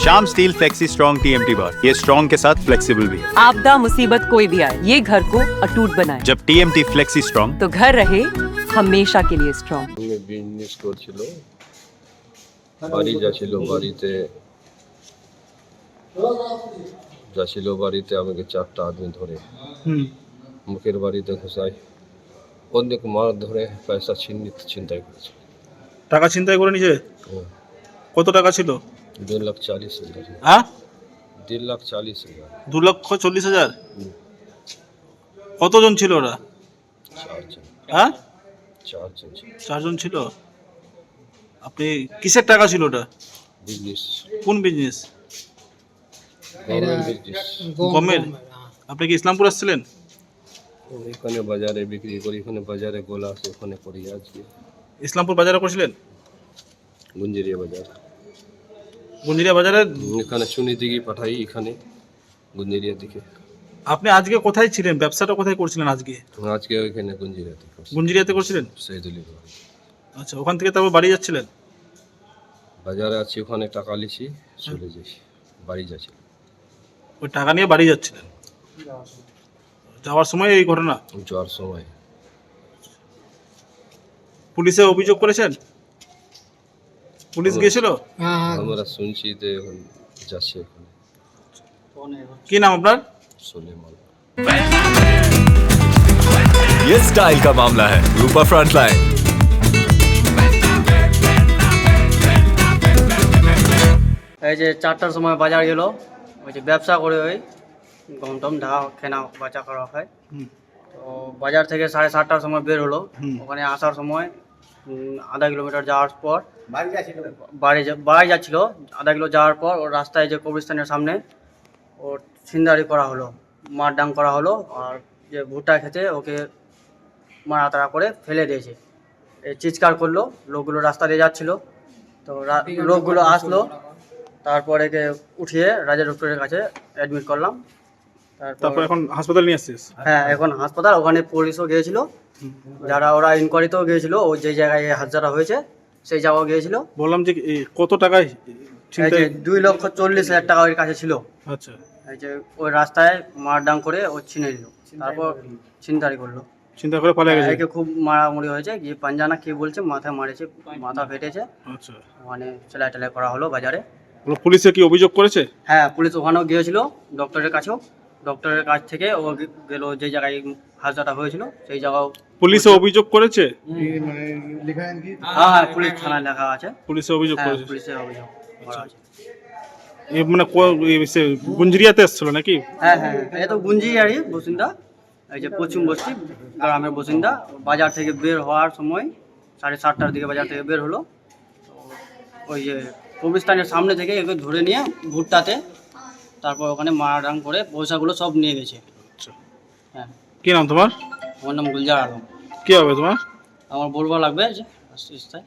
Shyam steel flexi strong TMT बार, ये strong के साथ फ्लेक्सिबल भी है। आपदा मुसीबत कोई भी आए, ये घर को अटूट बनाए। जब टीएमटी फ्लेक्सी स्ट्रॉन्ग तो घर रहे हमेशा के लिए स्ट्रॉन्ग। বিজনেস করছিল, বাড়ি যাচ্ছিল, বাড়িতে আমাকে 4টা আদমি ধরে মুখের বাড়িতে ঘুষায়, অনেক মার ধরে পয়সা ছিনতাই করেছে। টাকা ছিনতাই করে নিয়েছে? কত টাকা ছিল? 2,40,000। হ্যাঁ, 2,40,000। 2,40,000। কতজন ছিল ওরা? 4 জন। হ্যাঁ, 4 জন ছিল। 4 জন ছিল। আপনি কিসের টাকা ছিল ওটা? বিজনেস। কোন বিজনেস? গমের। আপনি কি ইসলামপুর আসছিলেন? এখানে বাজারে বিক্রি করি, এখানে বাজারে গোলা আছে, ওখানে করি। আজকে ইসলামপুর বাজারে করছিলেন? গুঞ্জরিয়া বাজার। গুঞ্জরিয়া বাজারে? এখানে চুনি দিকে পাঠাই, এখানে গুঞ্জরিয়া দিকে। আপনি আজকে কোথায় ছিলেন? ব্যবসাটা কোথায় করছিলেন আজকে? আজকে ওইখানে গুঞ্জরিয়াতে। গুঞ্জরিয়াতে করছিলেন? শহীদুলি। আচ্ছা, ওখান থেকে তারপর বাড়ি যাচ্ছিলেন? বাজারে আছি, ওখানে টাকা লিছি, চলে যাই, বাড়ি যাচ্ছি। ওই টাকা নিয়ে বাড়ি যাচ্ছিলেন? যাওয়ার সময় এই ঘটনা? যাওয়ার সময়। পুলিশে অভিযোগ করেছেন? পুলিশ গিয়েছিল? আমরা শুনছি তো, এখন যাচ্ছে। কি নাম আপনার? সুলেমান। ये स्टाइल का मामला है। रूपा फ्रंटलाइन। এই যে 4টার সময় বাজার গেল, ওই যে ব্যবসা করে ওই গম টম ঢা কেনা বাচা করা হয়। তো বাজার থেকে 7:30টার সময় বের হলো। ওখানে আসার সময় আধা কিলোমিটার যাওয়ার পর বাড়ি যাচ্ছিল। আধা কিলো যাওয়ার পর ওর রাস্তায় যে কবরস্থানের সামনে ওর ছিনতাই করা হলো, মারডাং করা হলো। আর যে ভুট্টা খেতে ওকে মারাতাড়া করে ফেলে দিয়েছে। এই চিৎকার করলো, লোকগুলো রাস্তা দিয়ে যাচ্ছিল। তো লোকগুলো আসলো, তারপর একে উঠিয়ে রাজা ডক্টরের কাছে অ্যাডমিট করলাম। তারপর এখন হাসপাতাল নিয়ে আসছিস? হ্যাঁ, এখন হাসপাতাল। ওখানে পুলিশও গিয়েছিল, যারা ওরা ইনকোয়ারিতেও গিয়েছিল। ওই যে জায়গায় হাজারা হয়েছে সেই জায়গাও গিয়েছিল। বললাম যে কত টাকায়? 2,40,000 টাকা ওর কাছে ছিল। আচ্ছা, এই যে ওই রাস্তায় মারডাং করে ও ছিনে নিল, তারপর ছিনতাই করলো। চিন্তা করে পালিয়ে গেছে? একে খুব মারামারি হয়েছে, গিয়ে পাঞ্জানা কে বলছে মাথায় মারেছে, মাথা ফেটেছে। আচ্ছা, ওখানে সেলাই টেলাই করা হলো বাজারে। পুলিশে কি অভিযোগ করেছে? হ্যাঁ, পুলিশ ওখানেও গিয়েছিল, ডক্টরের কাছেও। ডক্টরের কাছ থেকে ও গেল যে জায়গায় হাজারটা হয়েছিল সেই জায়গাও। পুলিশে অভিযোগ করেছে? হ্যাঁ, পুলিশ থানায় লেখা আছে। পুলিশে অভিযোগ হ্যাঁ, করেছে? পুলিশে অভিযোগ করা আছে। মানে গুঞ্জরিয়াতে এসেছিল নাকি? হ্যাঁ হ্যাঁ, এ তো গুঞ্জিয়ারই বাসিন্দা, এই যে পশ্চিম বস্তি গ্রামের বাসিন্দা। বাজার থেকে বের হওয়ার সময় 7:30টার দিকে বাজার থেকে বের হলো। ওই যে কবরস্থানের সামনে থেকে একে ধরে নিয়ে ভুট্টাতে, তারপর ওখানে মারাডাং করে পয়সাগুলো সব নিয়ে গেছে। হ্যাঁ। কি নাম তোমার? আমার নাম গুলজার আলম। কি হবে তোমার? আমার বলবা লাগবে যে আস্তে আস্তে।